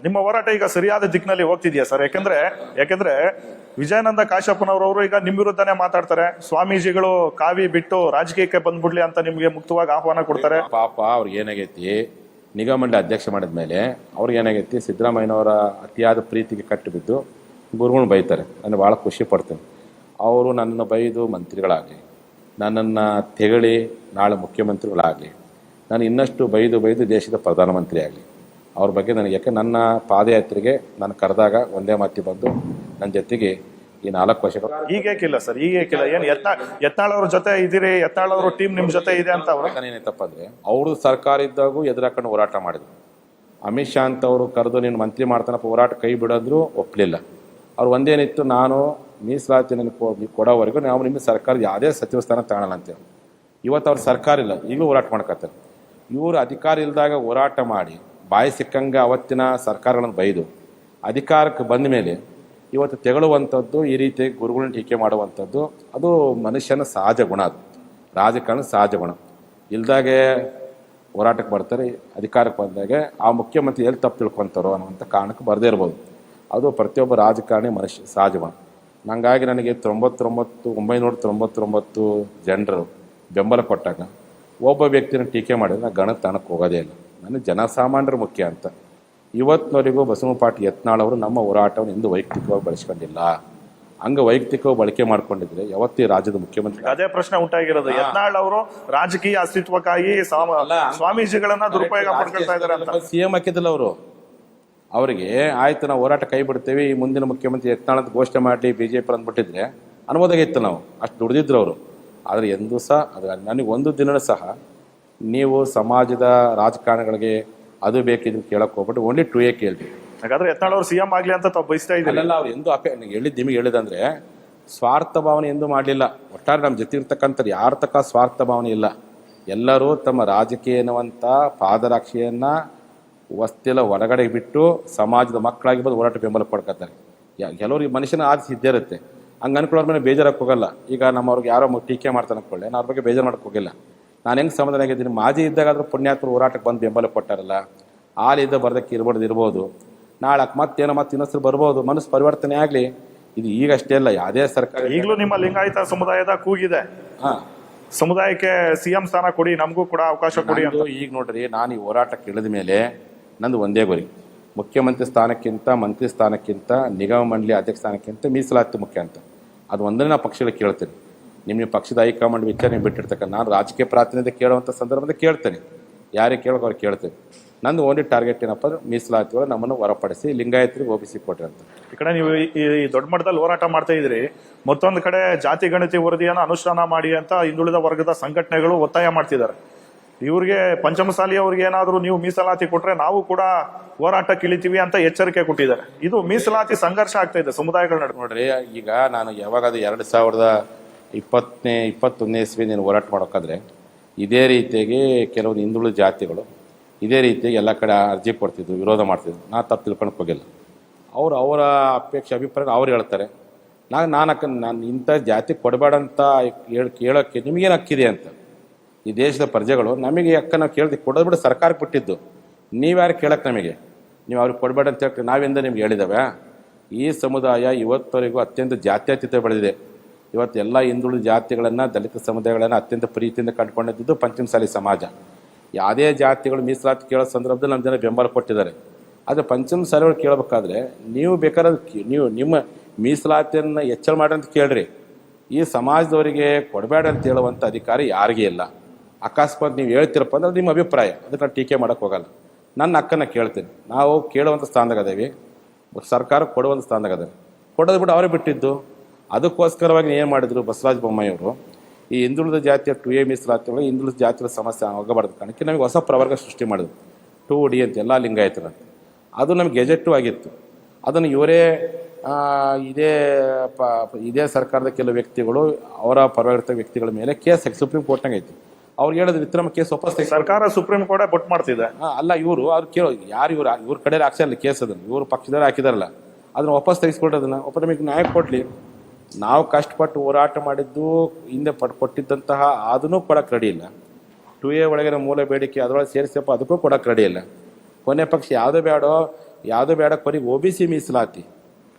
ನಿಮ್ಮ ಹೋರಾಟ ಈಗ ಸರಿಯಾದ ದಿಕ್ಕಿನಲ್ಲಿ ಹೋಗ್ತಿದ್ಯಾ ಸರ್? ಯಾಕೆಂದ್ರೆ ವಿಜಯಾನಂದ ಕಾಶ್ಯಪ್ಪನವರವರು ಈಗ ನಿಮ್ ವಿರುದ್ಧನೇ ಮಾತಾಡ್ತಾರೆ. ಸ್ವಾಮೀಜಿಗಳು ಕಾವಿ ಬಿಟ್ಟು ರಾಜಕೀಯಕ್ಕೆ ಬಂದ್ಬಿಡ್ಲಿ ಅಂತ ನಿಮ್ಗೆ ಮುಕ್ತವಾಗಿ ಆಹ್ವಾನ ಕೊಡ್ತಾರೆ. ಪಾಪ ಅವ್ರಿಗೆ ಏನಾಗೈತಿ, ನಿಗಮ ಮಂಡಳಿ ಅಧ್ಯಕ್ಷ ಮಾಡಿದ್ಮೇಲೆ ಅವ್ರಿಗೆ ಏನಾಗೈತಿ, ಸಿದ್ದರಾಮಯ್ಯನವರ ಅತಿಯಾದ ಪ್ರೀತಿಗೆ ಕಟ್ಟು ಬಿದ್ದು ಗುರುಗಳು ಬೈತಾರೆ. ನಾನು ಭಾಳ ಖುಷಿ ಪಡ್ತೇನೆ. ಅವರು ನನ್ನನ್ನು ಬೈದು ಮಂತ್ರಿಗಳಾಗಲಿ, ನನ್ನನ್ನು ತೆಗಳಿ ನಾಳೆ ಮುಖ್ಯಮಂತ್ರಿಗಳಾಗಲಿ, ನಾನು ಇನ್ನಷ್ಟು ಬೈದು ದೇಶದ ಪ್ರಧಾನಮಂತ್ರಿ ಆಗಲಿ, ಅವ್ರ ಬಗ್ಗೆ ನನಗೆ, ಯಾಕೆ ನನ್ನ ಪಾದಯಾತ್ರೆಗೆ ನಾನು ಕರೆದಾಗ ಒಂದೇ ಮಾತಿ ಬಂದು ನನ್ನ ಜೊತೆಗೆ ಈ 4 ವರ್ಷಗಳು. ಈಗೇಕಿಲ್ಲ ಸರ್, ಈಗೇಕಿಲ್ಲ. ಏನು ಯತ್ನಾಳ್ ಅವ್ರ ಜೊತೆ ಇದೀರಿ, ಯತ್ನಾಳ್ ಅವ್ರ ಟೀಮ್ ನಿಮ್ ಜೊತೆ ಇದೆ ಅಂತ ಅವ್ರು ಏನಾಯ್ತಪ್ಪ ಅಂದ್ರೆ, ಅವರು ಸರ್ಕಾರ ಇದ್ದಾಗೂ ಎದುರಾಕೊಂಡು ಹೋರಾಟ ಮಾಡಿದ್ರು. ಅಮಿತ್ ಶಾ ಅಂತ ಅವರು ಕರೆದು ನೀನು ಮಂತ್ರಿ ಮಾಡ್ತಾನಪ್ಪ, ಹೋರಾಟ ಕೈ ಬಿಡೋದ್ರು ಒಪ್ಪಲಿಲ್ಲ. ಅವ್ರು ಒಂದೇನಿತ್ತು, ನಾನು ಮೀಸಲಾತಿ ನನಗೆ ಕೊಡೋವರೆಗೂ ನಾವು ನಿಮಗೆ ಸರ್ಕಾರದ ಯಾವುದೇ ಸಚಿವ ಸ್ಥಾನ ತಗೊಳ್ಳಲ್ಲ ಅಂತೇಳಿ. ಇವತ್ತು ಅವ್ರ ಸರ್ಕಾರ ಇಲ್ಲ, ಈಗಲೂ ಹೋರಾಟ ಮಾಡ್ಕೊತಾರೆ. ಇವರು ಅಧಿಕಾರ ಇಲ್ಲದಾಗ ಹೋರಾಟ ಮಾಡಿ ಬಾಯಿ ಸಿಕ್ಕಂಗೆ ಅವತ್ತಿನ ಸರ್ಕಾರಗಳನ್ನು ಬೈದು ಅಧಿಕಾರಕ್ಕೆ ಬಂದ ಮೇಲೆ ಇವತ್ತು ತೆಗಳುವಂಥದ್ದು, ಈ ರೀತಿ ಗುರುಗಳನ್ನ ಟೀಕೆ ಮಾಡುವಂಥದ್ದು, ಅದು ಮನುಷ್ಯನ ಸಹಜ ಗುಣ. ಅದು ರಾಜಕಾರಣ ಸಹಜ ಗುಣ. ಇಲ್ದಾಗೆ ಹೋರಾಟಕ್ಕೆ ಬರ್ತಾರೆ, ಅಧಿಕಾರಕ್ಕೆ ಬಂದಾಗೆ ಆ ಮುಖ್ಯಮಂತ್ರಿ ಎಲ್ಲಿ ತಪ್ಪು ತಿಳ್ಕೊತಾರೋ ಅನ್ನುವಂಥ ಕಾರಣಕ್ಕೆ ಬರದೇ ಇರ್ಬೋದು. ಅದು ಪ್ರತಿಯೊಬ್ಬ ರಾಜಕಾರಣಿ ಮನುಷ್ಯ ಸಹಜ ಗುಣ. ಹಂಗಾಗಿ ನನಗೆ 1999 ಜನರು ಬೆಂಬಲ ಕೊಟ್ಟಾಗ ಒಬ್ಬ ವ್ಯಕ್ತಿನ ಟೀಕೆ ಮಾಡಿದ್ರೆ ನಾನು ಗಣ ತಾಣಕ್ಕೆ ಹೋಗೋದೇ ಇಲ್ಲ. ನನಗೆ ಜನಸಾಮಾನ್ಯರು ಮುಖ್ಯ ಅಂತ. ಇವತ್ತಿನವರೆಗೂ ಬಸವಪಾಟಿ ಯತ್ನಾಳ್ ಅವರು ನಮ್ಮ ಹೋರಾಟವನ್ನು ಎಂದು ವೈಯಕ್ತಿಕವಾಗಿ ಬಳಸ್ಕೊಂಡಿಲ್ಲ. ಹಂಗೆ ವೈಯಕ್ತಿಕವಾಗಿ ಬಳಕೆ ಮಾಡ್ಕೊಂಡಿದ್ರೆ ಯಾವತ್ತೇ ರಾಜ್ಯದ ಮುಖ್ಯಮಂತ್ರಿ. ಅದೇ ಪ್ರಶ್ನೆ ಉಂಟಾಗಿರೋದು, ಯತ್ನಾಳ್ ಅವರು ರಾಜಕೀಯ ಅಸ್ತಿತ್ವಕ್ಕಾಗಿ ಸ್ವಾಮೀಜಿಗಳನ್ನ ದುರುಪಯೋಗ ಪಡ್ಕೊಳ್ತಾ ಇದ್ದಾರೆ ಅಂತ. CM ಹಾಕಿದಿಲ್ಲ ಅವರು. ಅವರಿಗೆ ಆಯ್ತು ನಾವು ಹೋರಾಟ ಕೈ ಬಿಡ್ತೇವೆ, ಈ ಮುಂದಿನ ಮುಖ್ಯಮಂತ್ರಿ ಯತ್ನಾಳ್ ಅಂತ ಘೋಷಣೆ ಮಾಡಿ BJP ಅಂದ್ಬಿಟ್ಟಿದ್ರೆ ಅನುಮೋದಾಗಿತ್ತು, ನಾವು ಅಷ್ಟು ದುಡಿದಿದ್ರು ಅವರು. ಆದರೆ ಎಂದೂ ಸಹ ಅದು ನನಗೆ ಒಂದು ದಿನ ಸಹ ನೀವು ಸಮಾಜದ ರಾಜಕಾರಣಿಗಳಿಗೆ ಅದು ಬೇಕಿದ್ರೆ ಕೇಳಕ್ಕೆ ಹೋಗ್ಬಿಟ್ಟು ಓನ್ಲಿ 2A ಕೇಳ್ರಿ. ಹಾಗಾದ್ರೆ ಯತ್ನಾಳ್ ಅವರು CM ಆಗ್ಲಿ ಅಂತ ತಾವು ಬಯಸ್ತಾ ಇದ್ದೀರಲ್ಲ? ಅವ್ರು ಎಂದು ನಿಮಗೆ ಹೇಳಿದಂದ್ರೆ ಸ್ವಾರ್ಥ ಭಾವನೆ ಎಂದು ಮಾಡಲಿಲ್ಲ. ಒಟ್ಟಾರೆ ನಮ್ಮ ಜೊತೆ ಇರ್ತಕ್ಕಂಥದ್ದು ಯಾರ ತಕ್ಕ ಸ್ವಾರ್ಥ ಭಾವನೆ ಇಲ್ಲ. ಎಲ್ಲರೂ ತಮ್ಮ ರಾಜಕೀಯ ಎನ್ನುವಂಥ ಪಾದರಕ್ಷೆಯನ್ನು ವಸ್ತಿಲ್ಲ ಹೊರಗಡೆ ಬಿಟ್ಟು ಸಮಾಜದ ಮಕ್ಕಳಾಗಿ ಬಂದು ಹೋರಾಟ ಬೆಂಬಲ ಪಡ್ಕೊತಾರೆ. ಕೆಲವ್ರಿಗೆ ಮನುಷ್ಯನ ಆದಿಸಿ ಇದ್ದೇ ಇರುತ್ತೆ. ಹಂಗೆ ಅನ್ಕೊಳ್ಳೋರ ಮೇಲೆ ಬೇಜಾರಕ್ಕೆ ಹೋಗಲ್ಲ. ಈಗ ನಮ್ಮವ್ರಿಗೆ ಯಾರೋ ಟೀಕೆ ಮಾಡ್ತಾನೆ ಅನ್ಕೊಳ್ಳಿ, ನಾನು ಅವ್ರ ಬಗ್ಗೆ ಬೇಜಾರು ಮಾಡಕ್ಕೆ ಹೋಗಿಲ್ಲ. ನಾನು ಹೆಂಗೆ ಸಮಾಧಾನ ಆಗಿದ್ದೀನಿ, ಮಾಜಿ ಇದ್ದಾಗಾದ್ರೂ ಪುಣ್ಯಾತ್ಮರು ಹೋರಾಟಕ್ಕೆ ಬಂದು ಬೆಂಬಲ ಕೊಟ್ಟಾರಲ್ಲ, ಹಾಲಿದ್ದ ಬರ್ದಕ್ಕೆ ಇರ್ಬೋದು. ನಾಳೆ ಮತ್ತೆ ಇನ್ನೊಂದ್ಸರಿ ಬರ್ಬೋದು, ಮನಸ್ಸು ಪರಿವರ್ತನೆ ಆಗಲಿ. ಇದು ಈಗಷ್ಟೇ ಅಲ್ಲ, ಯಾವುದೇ ಸರ್ಕಾರ. ಈಗಲೂ ನಿಮ್ಮ ಲಿಂಗಾಯತ ಸಮುದಾಯದ ಕೂಗಿದೆ, ಸಮುದಾಯಕ್ಕೆ CM ಸ್ಥಾನ ಕೊಡಿ, ನಮಗೂ ಕೂಡ ಅವಕಾಶ ಕೊಡಿ ಅಂತ. ಈಗ ನೋಡ್ರಿ, ನಾನು ಈ ಹೋರಾಟಕ್ಕೆ ಇಳಿದ ಮೇಲೆ ನಂದು ಒಂದೇ ಗುರಿ, ಮುಖ್ಯಮಂತ್ರಿ ಸ್ಥಾನಕ್ಕಿಂತ, ಮಂತ್ರಿ ಸ್ಥಾನಕ್ಕಿಂತ, ನಿಗಮ ಮಂಡಳಿ ಅಧ್ಯಕ್ಷ ಸ್ಥಾನಕ್ಕಿಂತ ಮೀಸಲಾತಿ ಮುಖ್ಯ ಅಂತ. ಅದು ಒಂದನೇ ನಾನು ಪಕ್ಷಗಳಿಗೆ ಕೇಳ್ತೇನೆ. ನಿಮ್ಮ ಪಕ್ಷದ ಹೈಕಮಾಂಡ್ ವಿಚಾರಣೆ ಬಿಟ್ಟಿರ್ತಕ್ಕಂಥ ನಾನು ರಾಜಕೀಯ ಪ್ರಾತಿನಿಧ್ಯ ಕೇಳುವಂಥ ಸಂದರ್ಭದಲ್ಲಿ ಕೇಳ್ತೇನೆ. ಯಾರಿಗೆ ಕೇಳೋಕೆ ಅವ್ರಿಗೆ ಕೇಳ್ತೇನೆ. ನಂದು ಓನ್ಲಿ ಟಾರ್ಗೆಟ್ ಏನಪ್ಪ ಅಂದ್ರೆ ಮೀಸಲಾತಿಗಳು ನಮ್ಮನ್ನು ಹೊರಪಡಿಸಿ ಲಿಂಗಾಯತರಿಗೆ OBC ಕೊಟ್ರಿ ಅಂತ. ಈ ಕಡೆ ನೀವು ಈ ದೊಡ್ಡ ಮಟ್ಟದಲ್ಲಿ ಹೋರಾಟ ಮಾಡ್ತಾ ಇದ್ರಿ, ಮತ್ತೊಂದು ಕಡೆ ಜಾತಿ ಗಣತಿ ವರದಿಯನ್ನು ಅನುಷ್ಠಾನ ಮಾಡಿ ಅಂತ ಹಿಂದುಳಿದ ವರ್ಗದ ಸಂಘಟನೆಗಳು ಒತ್ತಾಯ ಮಾಡ್ತಿದ್ದಾರೆ. ಇವ್ರಿಗೆ ಪಂಚಮಸಾಲಿ ಅವ್ರಿಗೆ ಏನಾದ್ರು ನೀವು ಮೀಸಲಾತಿ ಕೊಟ್ರೆ ನಾವು ಕೂಡ ಹೋರಾಟಕ್ಕೆ ಇಳಿತೀವಿ ಅಂತ ಎಚ್ಚರಿಕೆ ಕೊಟ್ಟಿದ್ದಾರೆ. ಇದು ಮೀಸಲಾತಿ ಸಂಘರ್ಷ ಆಗ್ತಾ ಇದೆ ಸಮುದಾಯಗಳ ನಡುವೆ. ನೋಡ್ರಿ, ಈಗ ನಾನು ಯಾವಾಗ ಅದು 2021 ಇಸ್ವಿ ನೀನು ಹೋರಾಟ ಮಾಡೋಕ್ಕಾದ್ರೆ ಇದೇ ರೀತಿಯಾಗಿ ಕೆಲವೊಂದು ಹಿಂದುಳಿದ ಜಾತಿಗಳು ಇದೇ ರೀತಿಯಾಗಿ ಎಲ್ಲ ಕಡೆ ಅರ್ಜಿ ಕೊಡ್ತಿದ್ರು, ವಿರೋಧ ಮಾಡ್ತಿದ್ರು. ನಾನು ತಪ್ಪು ತಿಳ್ಕೊಳಕ್ಕೆ ಹೋಗಿಲ್ಲ. ಅವರ ಅಪೇಕ್ಷೆ ಅಭಿಪ್ರಾಯ ಅವ್ರು ಹೇಳ್ತಾರೆ. ನಾನು ಇಂಥ ಜಾತಿ ಕೊಡಬೇಡ ಅಂತ ಕೇಳೋಕ್ಕೆ ನಿಮಗೇನು ಹಕ್ಕಿದೆ ಅಂತ. ಈ ದೇಶದ ಪ್ರಜೆಗಳು ನಮಗೆ ಅಕ್ಕ ನಾವು ಕೊಡೋದು ಬಿಟ್ಟು ಸರ್ಕಾರಕ್ಕೆ ಬಿಟ್ಟಿದ್ದು. ನೀವ್ಯಾರು ಕೇಳಕ್ಕೆ ನಮಗೆ? ನೀವು ಅವ್ರಿಗೆ ಕೊಡಬೇಡ ಅಂತ ಹೇಳ್ತೀವಿ, ನಾವೆಂದ ನಿಮ್ಗೆ ಹೇಳಿದಾವೆ? ಈ ಸಮುದಾಯ ಇವತ್ತವರೆಗೂ ಅತ್ಯಂತ ಜಾತ್ಯತೀತ ಬೆಳೆದಿದೆ. ಇವತ್ತು ಎಲ್ಲ ಹಿಂದುಳಿದ ಜಾತಿಗಳನ್ನು, ದಲಿತ ಸಮುದಾಯಗಳನ್ನು ಅತ್ಯಂತ ಪ್ರೀತಿಯಿಂದ ಕಂಡುಕೊಂಡಿದ್ದು ಪಂಚಮಸಾಲಿ ಸಮಾಜ. ಯಾವುದೇ ಜಾತಿಗಳು ಮೀಸಲಾತಿ ಕೇಳೋ ಸಂದರ್ಭದಲ್ಲಿ ನಮ್ಮ ಜನ ಬೆಂಬಲ ಕೊಟ್ಟಿದ್ದಾರೆ. ಆದರೆ ಪಂಚಮಸಾಲಿಗಳು ಕೇಳಬೇಕಾದ್ರೆ ನೀವು ಬೇಕಾದ್ರೆ ನೀವು ನಿಮ್ಮ ಮೀಸಲಾತಿಯನ್ನು ಹೆಚ್ಚಳ ಮಾಡಿ ಅಂತ ಕೇಳ್ರಿ. ಈ ಸಮಾಜದವರಿಗೆ ಕೊಡಬೇಡ ಅಂತ ಹೇಳುವಂಥ ಅಧಿಕಾರ ಯಾರಿಗೂ ಇಲ್ಲ. ಅಕಸ್ಮಾತ್ ನೀವು ಹೇಳ್ತಿರಪ್ಪ ಅಂದ್ರೆ ನಿಮ್ಮ ಅಭಿಪ್ರಾಯ, ಅದಕ್ಕೆ ನಾನು ಟೀಕೆ ಮಾಡೋಕ್ಕೆ ಹೋಗಲ್ಲ. ನನ್ನ ಹಕ್ಕನ್ನು ಕೇಳ್ತೀನಿ. ನಾವು ಕೇಳುವಂಥ ಸ್ಥಾನದಾಗ ಅದೇವಿ, ಸರ್ಕಾರ ಕೊಡುವಂಥ ಸ್ಥಾನದಾಗ ಅದೇವೆ. ಕೊಡೋದು ಬಿಟ್ಟು ಅವರೇ ಬಿಟ್ಟಿದ್ದು. ಅದಕ್ಕೋಸ್ಕರವಾಗಿ ಏನು ಮಾಡಿದ್ರು ಬಸವರಾಜ ಬೊಮ್ಮಾಯಿಯವರು, ಈ ಹಿಂದುಳಿದ ಜಾತಿಯ 2A ಮೀಸಲಾತಿಗಳು ಹಿಂದುಳಿದ ಜಾತಿಗಳ ಸಮಸ್ಯೆ ಆಗಬಾರ್ದು ಕಾರಣಕ್ಕೆ ನಮಗೆ ಹೊಸ ಪ್ರವರ್ಗ ಸೃಷ್ಟಿ ಮಾಡಿದ್ರು, 2D ಅಂತ ಎಲ್ಲ ಲಿಂಗಾಯತರು. ಅದು ನಮಗೆ ಗೆಜೆಟ್ಟು ಆಗಿತ್ತು. ಅದನ್ನು ಇವರೇ ಇದೇ ಸರ್ಕಾರದ ಕೆಲವು ವ್ಯಕ್ತಿಗಳು ಅವರ ಪರವಾಗಿರ್ತ ವ್ಯಕ್ತಿಗಳ ಮೇಲೆ ಕೇಸ್ ಸುಪ್ರೀಂ ಕೋರ್ಟ್ನಾಗ ಐತಿ. ಅವ್ರು ಹೇಳಿದ್ರು ವಿಕ್ರಮ ಕೇಸ್ ವಾಪಸ್ ಸರ್ಕಾರ ಸುಪ್ರೀಂ ಕೋರ್ಟ್ ಬಟ್ ಮಾಡ್ತಿದೆ. ಅಲ್ಲ, ಇವರು ಅವ್ರು ಕೇಳೋ ಯಾರು ಇವ್ರ ಕಡೆ ಹಾಕ್ಸಲ್ಲ ಕೇಸ್, ಅದನ್ನು ಇವರು ಪಕ್ಷದವ್ರು ಹಾಕಿದಾರಲ್ಲ, ಅದನ್ನ ವಾಪಸ್ ತೆಗೆಸ್ಕೊಟ್ಟದನ್ನ ಒಬ್ಬ ನಮಗೆ ನ್ಯಾಯ ಕೊಡ್ಲಿ. ನಾವು ಕಷ್ಟಪಟ್ಟು ಹೋರಾಟ ಮಾಡಿದ್ದು ಹಿಂದೆ ಕೊಟ್ಟಿದ್ದಂತಹ ಅದನ್ನೂ ಕೊಡಕ್ಕೆ ರೆಡಿ ಇಲ್ಲ. 2A ಒಳಗಿನ ಮೂಲ ಬೇಡಿಕೆ ಅದರೊಳಗೆ ಸೇರಿಸಪ್ಪ ಅದಕ್ಕೂ ಕೊಡಕ್ಕೆ ರೆಡಿ ಇಲ್ಲ. ಕೊನೆ ಪಕ್ಷ ಯಾವುದೇ ಬೇಡೋ ಯಾವುದೋ ಬೇಡ ಕೊರಿಗೆ OBC ಮೀಸಲಾತಿ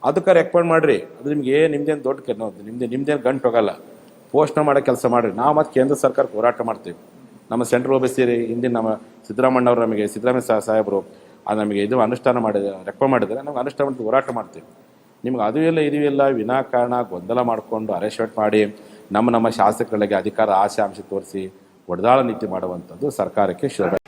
ಅದಕ್ಕೆ ರೆಕಮೆಂಡ್ ಮಾಡಿರಿ. ಅದು ನಿಮ್ಗೆ ನಿಮ್ದೇನು ದೊಡ್ಡ ನಿಮ್ದೇನು ಗಂಟು ಹೋಗಲ್ಲ. ಪೋಷಣೆ ಮಾಡೋ ಕೆಲಸ ಮಾಡಿರಿ. ನಾವು ಮತ್ತು ಕೇಂದ್ರ ಸರ್ಕಾರಕ್ಕೆ ಹೋರಾಟ ಮಾಡ್ತೀವಿ. ನಮ್ಮ ಸೆಂಟ್ರಲ್ OBC ಹಿಂದಿನ ನಮ್ಮ ಸಿದ್ದರಾಮಣ್ಣವ್ರು ನಮಗೆ ಸಿದ್ದರಾಮಯ್ಯ ಸಾಹೇಬರು ಅದು ನಮಗೆ ಇದು ಅನುಷ್ಠಾನ ರೆಕಮೆಂಡ್ ಮಾಡಿದರೆ ನಮ್ಗೆ ಅನುಷ್ಠಾನ ಮಾಡಿ ಹೋರಾಟ ಮಾಡ್ತೀವಿ. ನಿಮ್ಗೆ ಅದು ಇಲ್ಲ ಇದು ಇಲ್ಲ ವಿನಾಕಾರಣ ಗೊಂದಲ ಮಾಡಿಕೊಂಡು ಅರೆಸ್ಟ್ ಮಾಡಿ ನಮ್ಮ ಶಾಸಕರಿಗೆ ಅಧಿಕಾರ ಆಶೆ ಆಂಶ ತೋರಿಸಿ ಒಡೆದಾಳ ನೀತಿ ಮಾಡುವಂಥದ್ದು ಸರ್ಕಾರಕ್ಕೆ ಶೋಭೆ.